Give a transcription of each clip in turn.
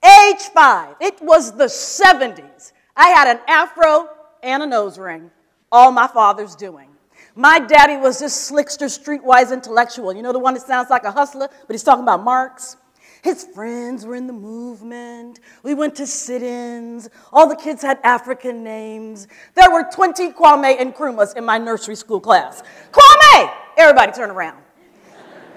Age 5. It was the 70s. I had an afro and a nose ring. All my father's doing. My daddy was this slickster, streetwise intellectual. You know, the one that sounds like a hustler, but he's talking about Marx? His friends were in the movement. We went to sit-ins. All the kids had African names. There were 20 Kwame and Nkrumahs in my nursery school class. Kwame! Everybody turn around.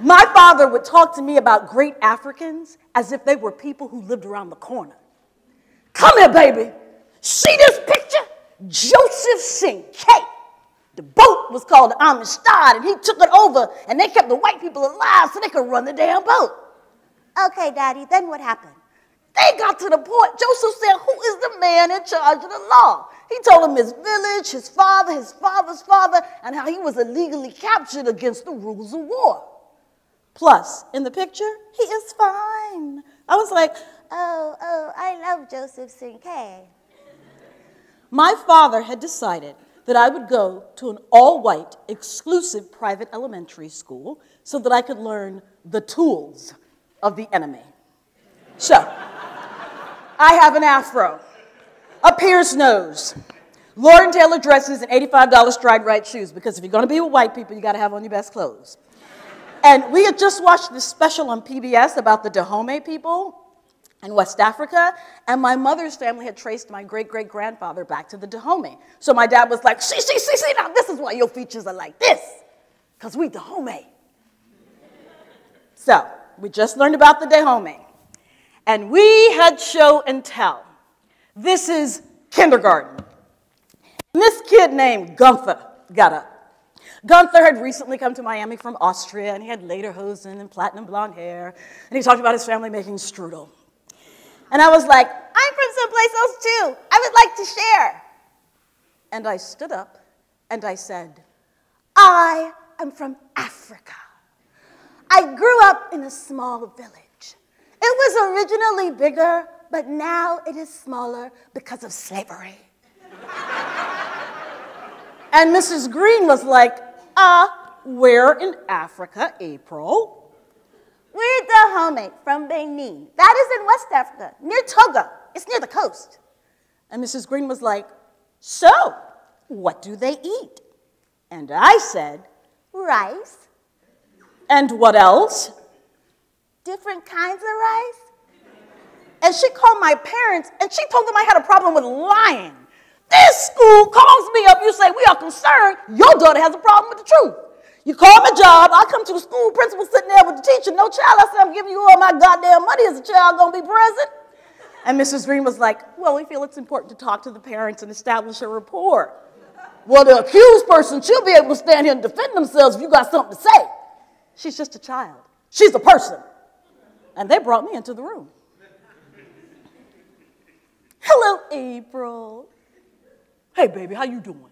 My father would talk to me about great Africans as if they were people who lived around the corner. Come here, baby. See this picture? Joseph Sinkay. The boat was called the Amistad, and he took it over, and they kept the white people alive so they could run the damn boat. Okay, Daddy, then what happened? They got to the point. Joseph said, who is the man in charge of the law? He told him his village, his father, his father's father, and how he was illegally captured against the rules of war. Plus, in the picture, he is fine. I was like, oh, I love Joseph Sinkay. My father had decided that I would go to an all-white, exclusive private elementary school so that I could learn the tools of the enemy. So, I have an afro, a pierced nose, Lord & Taylor dresses, and $85 stride right shoes, because if you're going to be with white people, you got to have on your best clothes. And we had just watched this special on PBS about the Dahomey people in West Africa, and my mother's family had traced my great-great-grandfather back to the Dahomey. So my dad was like, see, now this is why your features are like this, because we Dahomey. So we just learned about the Dahomey, and we had show and tell. This is kindergarten. And this kid named Gunther got up. Gunther had recently come to Miami from Austria, and he had lederhosen and platinum blonde hair, and he talked about his family making strudel. And I was like, I'm from someplace else too. I would like to share. And I stood up and I said, I am from Africa. I grew up in a small village. It was originally bigger, but now it is smaller because of slavery. And Mrs. Green was like, where in Africa, April? We're Dahomey from Benin. That is in West Africa, near Togo. It's near the coast. And Mrs. Green was like, so, what do they eat? And I said, rice. And what else? Different kinds of rice. And she called my parents, and she told them I had a problem with lying. This school calls me up, you say, we are concerned, your daughter has a problem with the truth. You call my job, I come to the school, principal sitting there with the teacher, no child, I say, I'm giving you all my goddamn money, is the child gonna be present? And Mrs. Green was like, well, we feel it's important to talk to the parents and establish a rapport. Well, the accused person, she'll be able to stand here and defend themselves if you got something to say. She's just a child. She's a person. And they brought me into the room. Hello, April. Hey, baby, how you doing?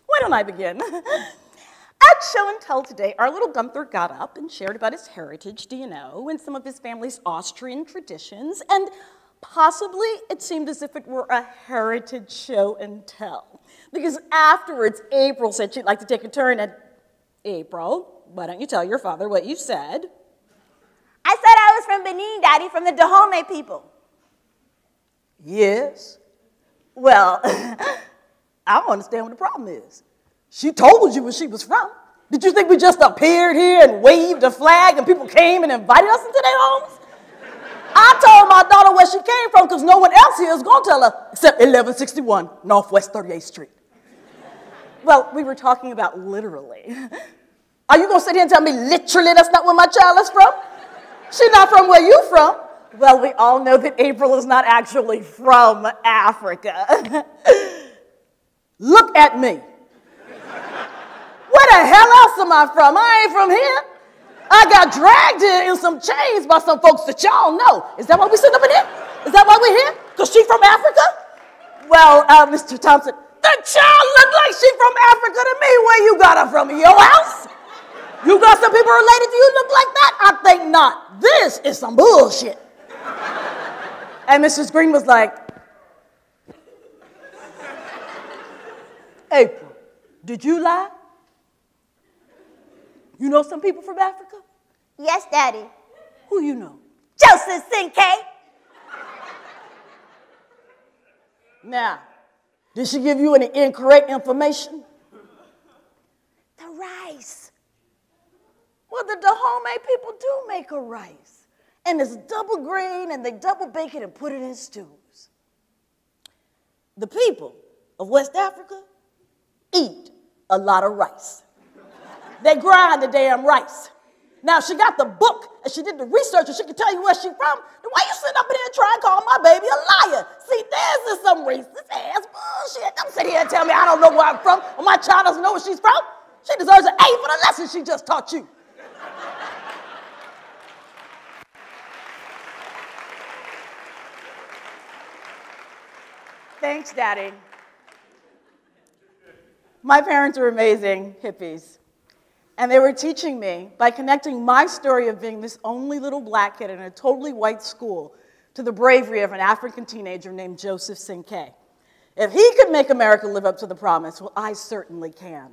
Why don't I begin? At Show and Tell today, our little Gunther got up and shared about his heritage, do you know, and some of his family's Austrian traditions, and possibly it seemed as if it were a heritage show and tell. Because afterwards, April said she'd like to take a turn at, April, why don't you tell your father what you said? I said I was from Benin, Daddy, from the Dahomey people. Yes. Well, I don't understand what the problem is. She told you where she was from. Did you think we just appeared here and waved a flag and people came and invited us into their homes? I told my daughter where she came from because no one else here is going to tell her except 1161 Northwest 38th Street. Well, we were talking about literally. Are you going to sit here and tell me literally that's not where my child is from? She's not from where you from. Well, we all know that April is not actually from Africa. Look at me. Where the hell else am I from? I ain't from here. I got dragged here in some chains by some folks that y'all know. Is that why we sitting up in here? Is that why we're here? Because she from Africa? Well, Mr. Thompson, the child looked like she from Africa to me. Where you got her from? Your house? You got some people related to you look like that? I think not. This is some bullshit. And Mrs. Green was like, April, did you lie? You know some people from Africa? Yes, Daddy. Who you know? Joseph Sinkay. Now, did she give you any incorrect information? The rice. Well, the Dahomey people do make a rice. And it's double grain, and they double bake it and put it in stews. The people of West Africa eat a lot of rice. They grind the damn rice. Now, if she got the book and she did the research and she could tell you where she's from, then why you sitting up in here trying to call my baby a liar? See, this is some racist ass bullshit. Don't sit here and tell me I don't know where I'm from or my child doesn't know where she's from. She deserves an A for the lesson she just taught you. Thanks, Daddy. My parents were amazing hippies. And they were teaching me, by connecting my story of being this only little black kid in a totally white school to the bravery of an African teenager named Joseph Sinkay. If he could make America live up to the promise, well, I certainly can.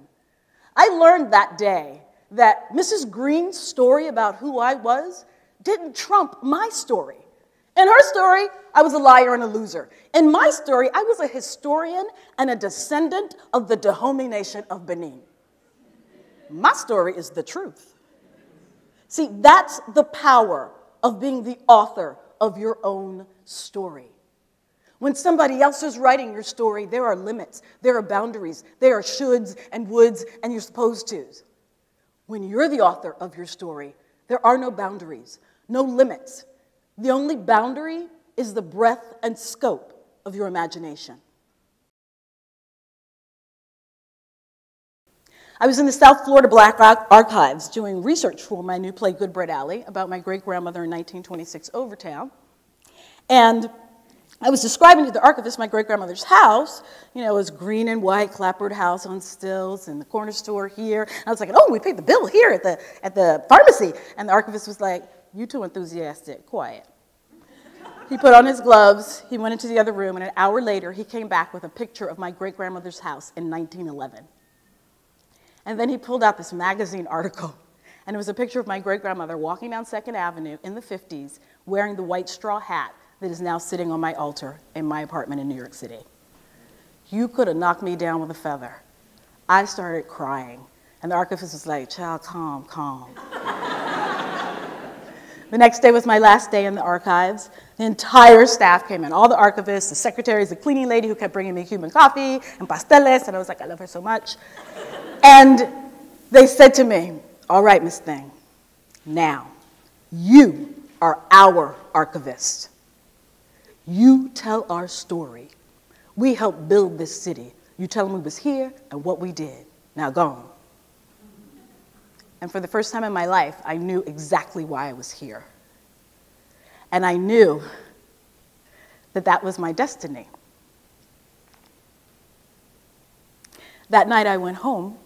I learned that day that Mrs. Green's story about who I was didn't trump my story. In her story, I was a liar and a loser. In my story, I was a historian and a descendant of the Dahomey nation of Benin. My story is the truth. See, that's the power of being the author of your own story. When somebody else is writing your story, there are limits, there are boundaries, there are shoulds and woulds and you're supposed tos. When you're the author of your story, there are no boundaries, no limits. The only boundary is the breadth and scope of your imagination. I was in the South Florida Black Archives doing research for my new play, Good Bread Alley, about my great-grandmother in 1926 Overtown. And I was describing to the archivist my great-grandmother's house. You know, it was green and white, clapboard house on stills, and the corner store here. And I was like, oh, we paid the bill here at the pharmacy. And the archivist was like, you too enthusiastic, quiet. He put on his gloves, he went into the other room, and an hour later, he came back with a picture of my great-grandmother's house in 1911. And then he pulled out this magazine article, and it was a picture of my great-grandmother walking down 2nd Avenue in the 50s, wearing the white straw hat that is now sitting on my altar in my apartment in New York City. You could have knocked me down with a feather. I started crying, and the archivist was like, child, calm, calm. The next day was my last day in the archives. The entire staff came in, all the archivists, the secretaries, the cleaning lady who kept bringing me Cuban coffee and pasteles, and I was like, I love her so much. And they said to me, all right, Miss Thing, now you are our archivist. You tell our story. We helped build this city. You tell them we was here and what we did. Now go on. And for the first time in my life, I knew exactly why I was here. And I knew that that was my destiny. That night I went home,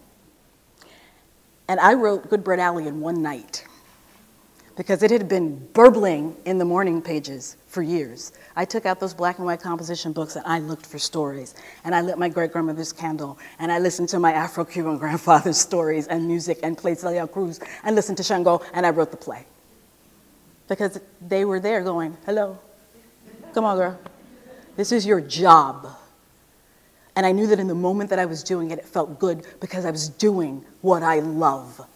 and I wrote Good Bread Alley in one night because it had been burbling in the morning pages for years. I took out those black and white composition books and I looked for stories. And I lit my great-grandmother's candle and I listened to my Afro-Cuban grandfather's stories and music and played Celia Cruz and listened to Shango and I wrote the play. Because they were there going, hello, come on girl, this is your job. And I knew that in the moment that I was doing it, it felt good because I was doing what I love.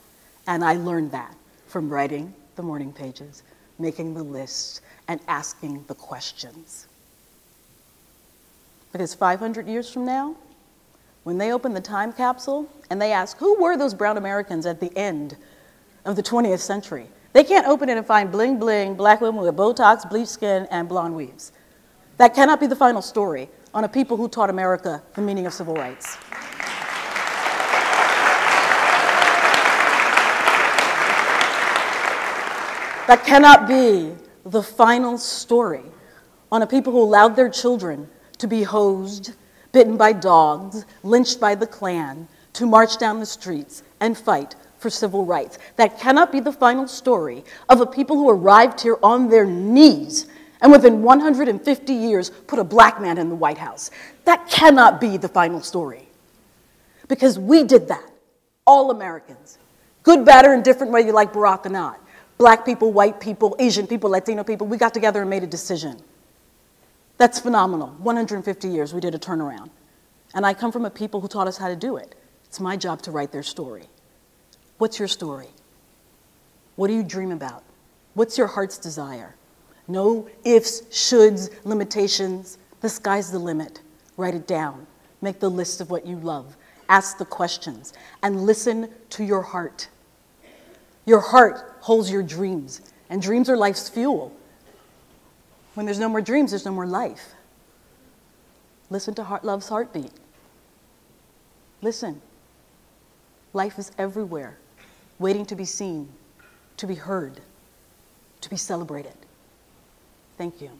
And I learned that from writing the morning pages, making the lists, and asking the questions. Because 500 years from now, when they open the time capsule and they ask, who were those brown Americans at the end of the 20th century? They can't open it and find bling bling, black women with Botox, bleached skin, and blonde weaves. That cannot be the final story on a people who taught America the meaning of civil rights. That cannot be the final story on a people who allowed their children to be hosed, bitten by dogs, lynched by the Klan, to march down the streets and fight for civil rights. That cannot be the final story of a people who arrived here on their knees and within 150 years put a black man in the White House. That cannot be the final story. Because we did that, all Americans. Good, bad, or indifferent, whether you like Barack or not. Black people, white people, Asian people, Latino people, we got together and made a decision. That's phenomenal. 150 years, we did a turnaround. And I come from a people who taught us how to do it. It's my job to write their story. What's your story? What do you dream about? What's your heart's desire? No ifs, shoulds, limitations. The sky's the limit. Write it down. Make the list of what you love. Ask the questions. And listen to your heart. Your heart holds your dreams. And dreams are life's fuel. When there's no more dreams, there's no more life. Listen to love's heartbeat. Listen. Life is everywhere, waiting to be seen, to be heard, to be celebrated. Thank you.